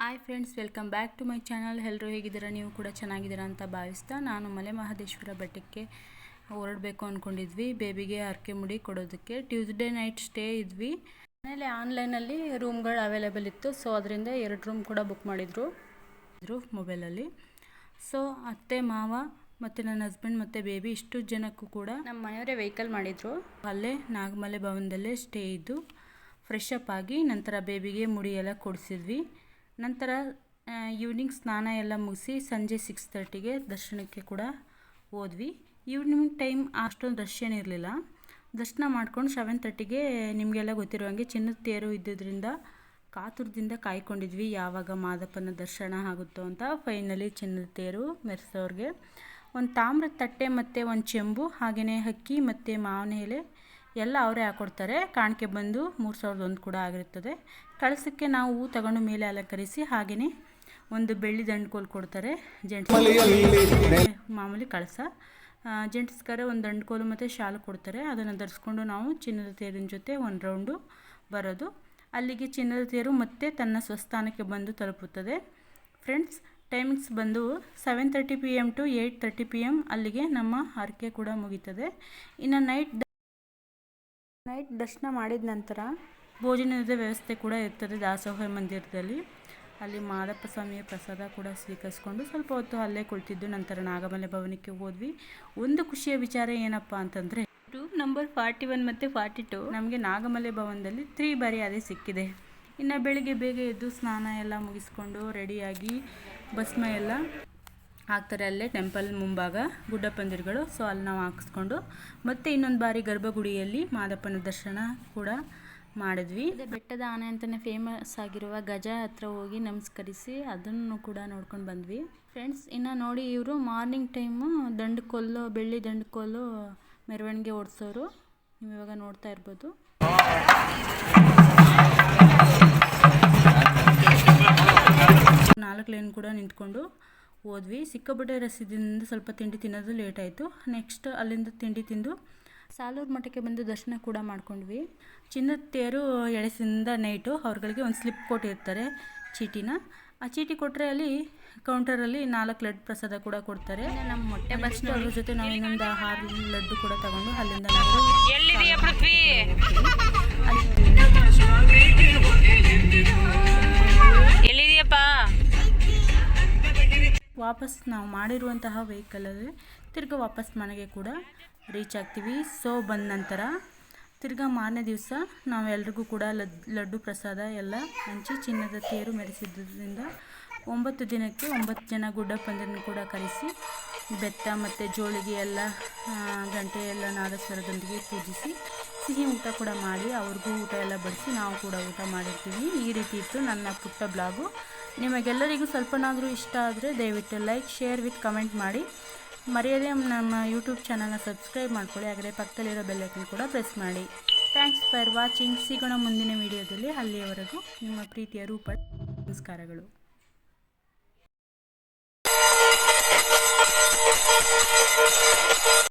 Hi friends, welcome back to my channel. ಎಲ್ಲರೂ ಹೇಗಿದ್ದೀರಾ? ನೀವು ಕೂಡ ಚೆನ್ನಾಗಿದ್ದೀರಾ ಅಂತ ಭಾವಿಸ್ತಾ ನಾನು ಮಲೆ ಮಹದೇಶ್ವರ ಬೆಟ್ಟಕ್ಕೆ ಹೊರಡಬೇಕು ಅಂದ್ಕೊಂಡಿದ್ವಿ. ಬೇಬಿಗೆ ಹರಕೆ ಮುಡಿ ಕೊಡೋದಕ್ಕೆ ಟ್ಯೂಸ್ಡೇ ನೈಟ್ ಸ್ಟೇ ಇದ್ವಿ. ಮನೇಲಿ ಆನ್ಲೈನಲ್ಲಿ ರೂಮ್ಗಳು ಅವೈಲೇಬಲ್ ಇತ್ತು. ಸೊ ಅದರಿಂದ 2 ರೂಮ್ ಕೂಡ ಬುಕ್ ಮಾಡಿದ್ರು ಮೊಬೈಲಲ್ಲಿ. ಸೊ ಅತ್ತೆ, ಮಾವ ಮತ್ತು ನನ್ನ ಹಸ್ಬೆಂಡ್ ಮತ್ತು ಬೇಬಿ ಇಷ್ಟು ಜನಕ್ಕೂ ಕೂಡ ನಮ್ಮ ಮನೆಯವರೇ ವೆಹಿಕಲ್ ಮಾಡಿದರು. ಅಲ್ಲೇ ನಾಗಮಲೆ ಭವನದಲ್ಲೇ ಸ್ಟೇ ಇದ್ದು ಫ್ರೆಶ್ ಅಪ್ ಆಗಿ ನಂತರ ಬೇಬಿಗೆ ಮುಡಿ ಎಲ್ಲ ಕೊಡಿಸಿದ್ವಿ. ನಂತರ ಈವ್ನಿಂಗ್ ಸ್ನಾನ ಎಲ್ಲ ಮುಗಿಸಿ ಸಂಜೆ 6:30ಗೆ ದರ್ಶನಕ್ಕೆ ಕೂಡ ಹೋದ್ವಿ. ಈವ್ನಿಂಗ್ ಟೈಮ್ ಅಷ್ಟೊಂದು ರಶ್ ಏನಿರಲಿಲ್ಲ. ದರ್ಶನ ಮಾಡ್ಕೊಂಡು 7:30ಗೆ ನಿಮಗೆಲ್ಲ ಗೊತ್ತಿರೋ ಹಾಗೆ ಚಿನ್ನದ ತೇರು ಇದ್ದಿದ್ದರಿಂದ ಕಾತುರದಿಂದ ಕಾಯ್ಕೊಂಡಿದ್ವಿ ಯಾವಾಗ ಮಾದಪ್ಪನ ದರ್ಶನ ಆಗುತ್ತೋ ಅಂತ. ಫೈನಲಿ ಚಿನ್ನದ ತೇರು ಮೆರೆಸೋರಿಗೆ ಒಂದು ತಾಮ್ರದ ತಟ್ಟೆ ಮತ್ತು ಒಂದು ಚೆಂಬು, ಹಾಗೆಯೇ ಅಕ್ಕಿ ಮತ್ತು ಮಾವಿನ ಎಲೆ ಎಲ್ಲ ಅವರೇ ಹಾಕ್ಕೊಡ್ತಾರೆ. ಕಾಣಿಕೆ ಬಂದು 3001 ಕೂಡ ಆಗಿರುತ್ತದೆ. ಕಳಸಕ್ಕೆ ನಾವು ಹೂ ತಗೊಂಡು ಮೇಲೆ ಅಲಂಕರಿಸಿ ಹಾಗೆಯೇ ಒಂದು ಬೆಳ್ಳಿ ದಂಡ್ಕೋಲು ಕೊಡ್ತಾರೆ. ಮಾಮೂಲಿ ಕಳಸ ಜೆಂಟ್ಸ್ಗಾರೆ ಒಂದು ದಂಡ್ಕೋಲು ಮತ್ತು ಶಾಲು ಕೊಡ್ತಾರೆ. ಅದನ್ನು ಧರಿಸ್ಕೊಂಡು ನಾವು ಚಿನ್ನದ ತೇರಿನ ಜೊತೆ ಒಂದು ರೌಂಡು ಬರೋದು. ಅಲ್ಲಿಗೆ ಚಿನ್ನದ ತೇರು ಮತ್ತೆ ತನ್ನ ಸ್ವಸ್ಥಾನಕ್ಕೆ ಬಂದು ತಲುಪುತ್ತದೆ. ಫ್ರೆಂಡ್ಸ್, ಟೈಮಿಂಗ್ಸ್ ಬಂದು 7:30 PM to 8:30 PM ಅಲ್ಲಿಗೆ ನಮ್ಮ ಹರಕೆ ಕೂಡ ಮುಗೀತದೆ. ಇನ್ನು ನೈಟ್ ದರ್ಶನ ಮಾಡಿದ ನಂತರ ಭೋಜನದ ವ್ಯವಸ್ಥೆ ಕೂಡ ಇರ್ತದೆ ದಾಸೋಹ ಮಂದಿರದಲ್ಲಿ. ಅಲ್ಲಿ ಮಾದಪ್ಪ ಸ್ವಾಮಿಯ ಪ್ರಸಾದ ಕೂಡ ಸ್ವೀಕರಿಸ್ಕೊಂಡು ಸ್ವಲ್ಪ ಹೊತ್ತು ಅಲ್ಲೇ ಕುಳಿತಿದ್ದು ನಂತರ ನಾಗಮಲೆ ಭವನಕ್ಕೆ ಹೋದ್ವಿ. ಒಂದು ಖುಷಿಯ ವಿಚಾರ ಏನಪ್ಪ ಅಂತಂದರೆ ರೂಮ್ ನಂಬರ್ 41 ಮತ್ತು 42 ನಮಗೆ ನಾಗಮಲೆ ಭವನದಲ್ಲಿ 3 ಬಾರಿ ಅದೇ ಸಿಕ್ಕಿದೆ. ಇನ್ನು ಬೆಳಿಗ್ಗೆ ಬೇಗ ಎದ್ದು ಸ್ನಾನ ಎಲ್ಲ ಮುಗಿಸ್ಕೊಂಡು ರೆಡಿಯಾಗಿ ಭಸ್ಮ ಎಲ್ಲ ಹಾಕ್ತಾರೆ ಅಲ್ಲೇ ಟೆಂಪಲ್ ಮುಂಭಾಗ ಗುಡ್ಡಪ್ಪಂದಿರುಗಳು. ಸೊ ಅಲ್ಲಿ ನಾವು ಹಾಕಿಸ್ಕೊಂಡು ಮತ್ತೆ ಇನ್ನೊಂದು ಬಾರಿ ಗರ್ಭಗುಡಿಯಲ್ಲಿ ಮಾದಪ್ಪನ ದರ್ಶನ ಕೂಡ ಮಾಡಿದ್ವಿ. ಬೆಟ್ಟದ ಆನೆ ಅಂತಲೇ ಫೇಮಸ್ ಆಗಿರುವ ಗಜ ಹತ್ರ ಹೋಗಿ ನಮಸ್ಕರಿಸಿ ಅದನ್ನು ಕೂಡ ನೋಡ್ಕೊಂಡು ಬಂದ್ವಿ. ಫ್ರೆಂಡ್ಸ್, ಇನ್ನು ನೋಡಿ, ಇವರು ಮಾರ್ನಿಂಗ್ ಟೈಮು ದಂಡುಕೋಲು, ಬೆಳ್ಳಿ ದಂಡುಕೋಲು ಮೆರವಣಿಗೆ ಓಡಿಸೋರು. ನೀವು ಇವಾಗ ನೋಡ್ತಾ ಇರ್ಬೋದು. 4 ಲೈನ್ ಕೂಡ ನಿಂತ್ಕೊಂಡು ಹೋದ್ವಿ. ಸಿಕ್ಕಾಪಟ್ಟೆ ರಸದಿಂದ ಸ್ವಲ್ಪ ತಿಂಡಿ ತಿನ್ನೋದು ಲೇಟ್ ಆಯಿತು. ನೆಕ್ಸ್ಟ್ ಅಲ್ಲಿಂದ ತಿಂಡಿ ತಿಂದು ಸಾಲೂರು ಮಠಕ್ಕೆ ಬಂದು ದರ್ಶನ ಕೂಡ ಮಾಡ್ಕೊಂಡ್ವಿ. ಚಿನ್ನದ ತೇರು ಎಳೆಸಿಂದ ನೈಟು ಅವ್ರುಗಳಿಗೆ ಒಂದು ಸ್ಲಿಪ್ ಕೊಟ್ಟಿರ್ತಾರೆ, ಚೀಟಿನ. ಆ ಚೀಟಿ ಕೊಟ್ಟರೆ ಅಲ್ಲಿ ಕೌಂಟರಲ್ಲಿ 4 ಲಡ್ಡು ಪ್ರಸಾದ ಕೂಡ ಕೊಡ್ತಾರೆ. ನಮ್ಮ ಮೊಟ್ಟೆ ಬಸ್ಟು ಅದ್ರ ಜೊತೆ ನಾವು ಇನ್ನೊಂದು 6 ಲಡ್ಡು ಕೂಡ ತಗೊಂಡು ಅಲ್ಲಿಂದ ವಾಪಸ್ ನಾವು ಮಾಡಿರುವಂತಹ ವೆಹಿಕಲಲ್ಲಿ ತಿರ್ಗಿ ವಾಪಸ್ ಮನೆಗೆ ಕೂಡ ರೀಚ್ ಆಗ್ತೀವಿ. ಸೊ ಬಂದ ನಂತರ ತಿರ್ಗಾ ಮಾರನೇ ದಿವಸ ನಾವೆಲ್ರಿಗೂ ಕೂಡ ಲಡ್ಡು ಪ್ರಸಾದ ಎಲ್ಲ ಹಂಚಿ ಚಿನ್ನದ ತೇರು ಮೆರೆಸಿದ್ದರಿಂದ 9 ದಿನಕ್ಕೆ 9 ಜನ ಗುಡ್ಡಪ್ಪಂದಿರನ್ನು ಕೂಡ ಕರೆಸಿ ಬೆತ್ತ ಮತ್ತು ಜೋಳಿಗೆ ಎಲ್ಲ ಗಂಟೆ ಎಲ್ಲ ನಾದಸ್ವರದೊಂದಿಗೆ ಪೂಜಿಸಿ ಸಿಹಿ ಊಟ ಕೂಡ ಮಾಡಿ ಅವ್ರಿಗೂ ಊಟ ಎಲ್ಲ ಬಡಿಸಿ ನಾವು ಕೂಡ ಊಟ ಮಾಡಿರ್ತೀವಿ. ಈ ರೀತಿ ಇತ್ತು ನನ್ನ ಪುಟ್ಟ ಬ್ಲಾಗು. ನಿಮಗೆಲ್ಲರಿಗೂ ಸ್ವಲ್ಪನಾದರೂ ಇಷ್ಟ ಆದರೆ ದಯವಿಟ್ಟು ಲೈಕ್, ಶೇರ್ ವಿತ್ ಕಮೆಂಟ್ ಮಾಡಿ. ಮರೆಯದೇ ನಮ್ಮ ಯೂಟ್ಯೂಬ್ ಚಾನಲ್ನ ಸಬ್ಸ್ಕ್ರೈಬ್ ಮಾಡ್ಕೊಳ್ಳಿ. ಹಾಗೆ ಪಕ್ಕದಲ್ಲಿರೋ ಬೆಲ್ ಐಕನ್ ಕೂಡ ಪ್ರೆಸ್ ಮಾಡಿ. Thanks for watching. ಸಿಗೋಣ ಮುಂದಿನ ವಿಡಿಯೋದಲ್ಲಿ. ಅಲ್ಲಿಯವರೆಗೂ ನಿಮ್ಮ ಪ್ರೀತಿಯ ರೂಪ. ನಮಸ್ಕಾರಗಳು.